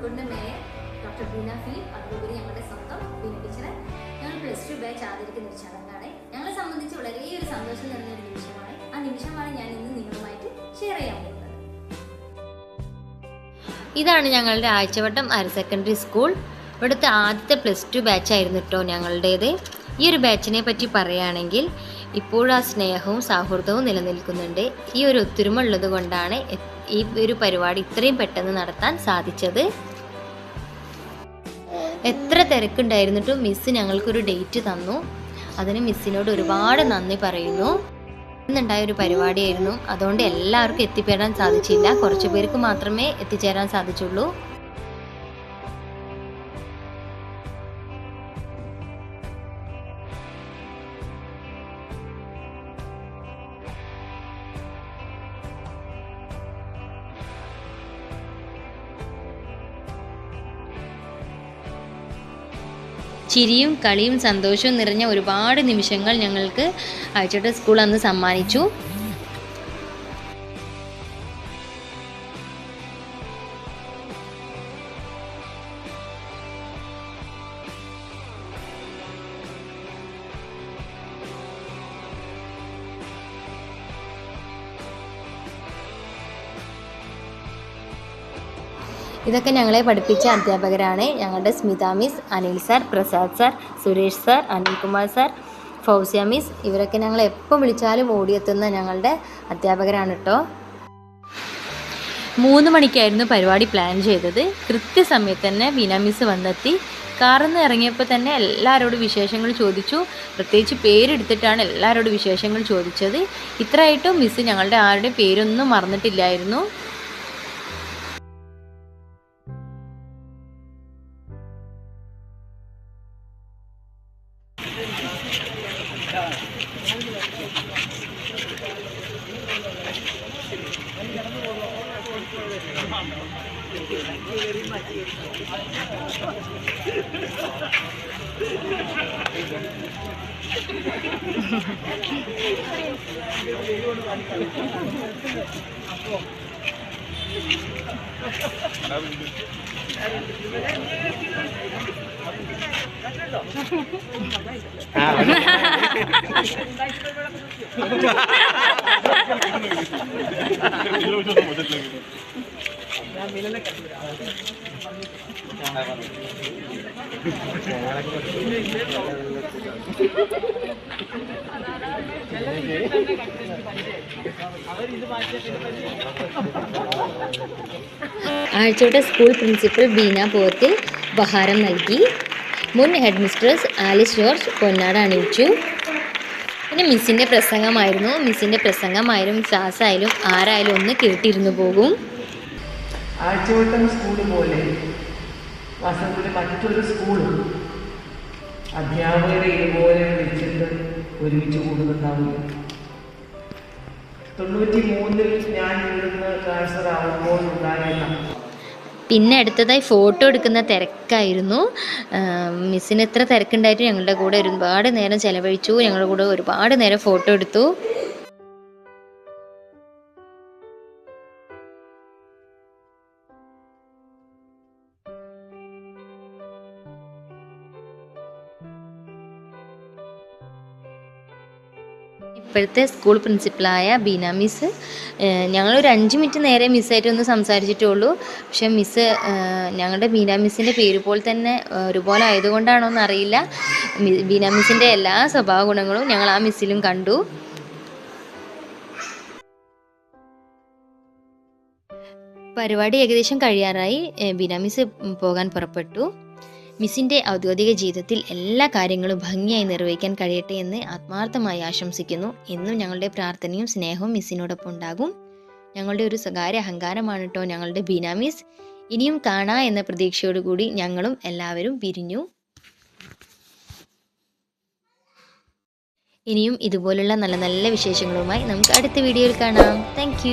സ്കൂളിൻ്റെ mayor doctor Beena Philip, അതുപോലെ ഞങ്ങളുടെ സ്വന്തം ബീന ടീച്ചറെ ഞങ്ങൾ +2 ബാച്ച് ആദരിക്കുന്ന ഒരു ചടങ്ങാണ്. ഞങ്ങളെ സംബന്ധിച്ച് വളരെ ഒരു സന്തോഷം നിറഞ്ഞ ഒരു നിമിഷമാണ്. ആ നിമിഷമാണ് ഞാൻ ഇന്ന് നിങ്ങളുമായിട്ട് ഷെയർ ചെയ്യാൻ പോകുന്നത്. ഇതാണ് ഞങ്ങളുടെ ആഴ്ചവട്ടം ഹയർ സെക്കൻഡറി സ്കൂൾ. ഇവിടുത്തെ ആദ്യത്തെ +2 ബാച്ചായിരുന്നു കേട്ടോ ഞങ്ങളുടേത്. ഈ ഒരു ബാച്ചിനെ പറ്റി പറയുകയാണെങ്കിൽ ഇപ്പോഴും ആ സ്നേഹവും സൗഹൃദവും നിലനിൽക്കുന്നുണ്ട്. ഈ ഒരു ഒത്തൊരുമ ഉള്ളത് കൊണ്ടാണ് ഈ ഒരു പരിപാടി ഇത്രയും പെട്ടെന്ന് നടത്താൻ സാധിച്ചത്. എത്ര തിരക്കുണ്ടായിരുന്നിട്ടും മിസ്സ് ഞങ്ങൾക്കൊരു ഡേറ്റ് തന്നു. അതിന് മിസ്സിനോട് ഒരുപാട് നന്ദി പറയുന്നു. ഇന്നുണ്ടായ ഒരു പരിപാടിയായിരുന്നു, അതുകൊണ്ട് എല്ലാവർക്കും എത്തിപ്പെടാൻ സാധിച്ചില്ല. കുറച്ച് പേർക്ക് മാത്രമേ എത്തിച്ചേരാൻ സാധിച്ചുള്ളൂ. ചിരിയും കളിയും സന്തോഷവും നിറഞ്ഞ ഒരുപാട് നിമിഷങ്ങൾ ഞങ്ങൾക്ക് ആഴ്ചവട്ടം സ്കൂൾ അന്ന് സമ്മാനിച്ചു. ഇതൊക്കെ ഞങ്ങളെ പഠിപ്പിച്ച അധ്യാപകരാണ്. ഞങ്ങളുടെ Smitha miss, Anil sir, Prasad sir, Suresh sir, Anilkumar sir, Fousiya miss, ഇവരൊക്കെ ഞങ്ങൾ എപ്പോൾ വിളിച്ചാലും ഓടിയെത്തുന്ന ഞങ്ങളുടെ അധ്യാപകരാണ് കേട്ടോ. 3 മണിക്കായിരുന്നു പരിപാടി പ്ലാൻ ചെയ്തത്. കൃത്യസമയത്ത് തന്നെ ബീന മിസ് വന്നെത്തി. കാറിൽ നിന്ന് ഇറങ്ങിയപ്പോൾ തന്നെ എല്ലാവരോടും വിശേഷങ്ങൾ ചോദിച്ചു. പ്രത്യേകിച്ച് പേരെടുത്തിട്ടാണ് എല്ലാവരോടും വിശേഷങ്ങൾ ചോദിച്ചത്. ഇത്രയായിട്ടും മിസ് ഞങ്ങളുടെ ആരുടെയും പേരൊന്നും മറന്നിട്ടില്ലായിരുന്നു. ആഴ്ചവട്ടം സ്കൂൾ പ്രിൻസിപ്പൽ ബീന പോത്തിൽ ഉപഹാരം നൽകി. മുൻ ഹെഡ് മിസ്ട്രസ് ആലിസ് ജോർജ് പൊന്നാട അണിയിച്ചു. പിന്നെ മിസ്സിൻ്റെ പ്രസംഗമായിരുന്നു. മിസ്സിൻ്റെ പ്രസംഗമായാലും ക്ലാസ്സായാലും ആരായാലും ഒന്ന് കേട്ടിരുന്നു പോകും. ആഴ്ചവട്ടം സ്കൂൾ പോലെ വാസ്തവത്തിൽ മറ്റൊരു സ്കൂളും അധ്യാപകരെ ഇതുപോലെ വിളിച്ചിട്ട് ഒരുമിച്ച് കൂടുന്നുണ്ടാവില്ല. 93-ൽ ഞാൻ ഇവിടുന്ന് ട്രാൻസ്ഫർ ആവുമ്പോൾ ഉണ്ടായിരുന്ന. പിന്നെ അടുത്തതായി ഫോട്ടോ എടുക്കുന്ന തിരക്കായിരുന്നു. മിസ്സിന് എത്ര തിരക്കുണ്ടായിട്ട് ഞങ്ങളുടെ കൂടെ ഒരുപാട് നേരം ചിലവഴിച്ചു. ഞങ്ങളുടെ കൂടെ ഒരുപാട് നേരം ഫോട്ടോ എടുത്തു. ഇപ്പോഴത്തെ സ്കൂൾ പ്രിൻസിപ്പളായ ബീന മിസ്, ഞങ്ങളൊരു 5 മിനിറ്റ് നേരെ മിസ്സായിട്ട് ഒന്ന് സംസാരിച്ചിട്ടുള്ളൂ. പക്ഷെ മിസ്സ് ഞങ്ങളുടെ ബീന മിസ്സിൻ്റെ പേര് പോലെ തന്നെ ഒരുപോലെ ആയതുകൊണ്ടാണോ എന്നറിയില്ല, ബീന മിസ്സിൻ്റെ എല്ലാ സ്വഭാവ ഗുണങ്ങളും ഞങ്ങൾ ആ മിസ്സിലും കണ്ടു. പരിപാടി ഏകദേശം കഴിയാറായി. ബീന മിസ് പോകാൻ പുറപ്പെട്ടു. മിസ്സിൻ്റെ ഔദ്യോഗിക ജീവിതത്തിൽ എല്ലാ കാര്യങ്ങളും ഭംഗിയായി നിർവഹിക്കാൻ കഴിയട്ടെ എന്ന് ആത്മാർത്ഥമായി ആശംസിക്കുന്നു. എന്നും ഞങ്ങളുടെ പ്രാർത്ഥനയും സ്നേഹവും മിസ്സിനോടൊപ്പം ഉണ്ടാകും. ഞങ്ങളുടെ ഒരു സ്വകാര്യ അഹങ്കാരമാണ് കേട്ടോ ഞങ്ങളുടെ ബീന മിസ്. ഇനിയും കാണാം എന്ന പ്രതീക്ഷയോടുകൂടി ഞങ്ങളും എല്ലാവരും പിരിഞ്ഞു. ഇനിയും ഇതുപോലുള്ള നല്ല നല്ല വിശേഷങ്ങളുമായി നമുക്ക് അടുത്ത വീഡിയോയിൽ കാണാം. താങ്ക്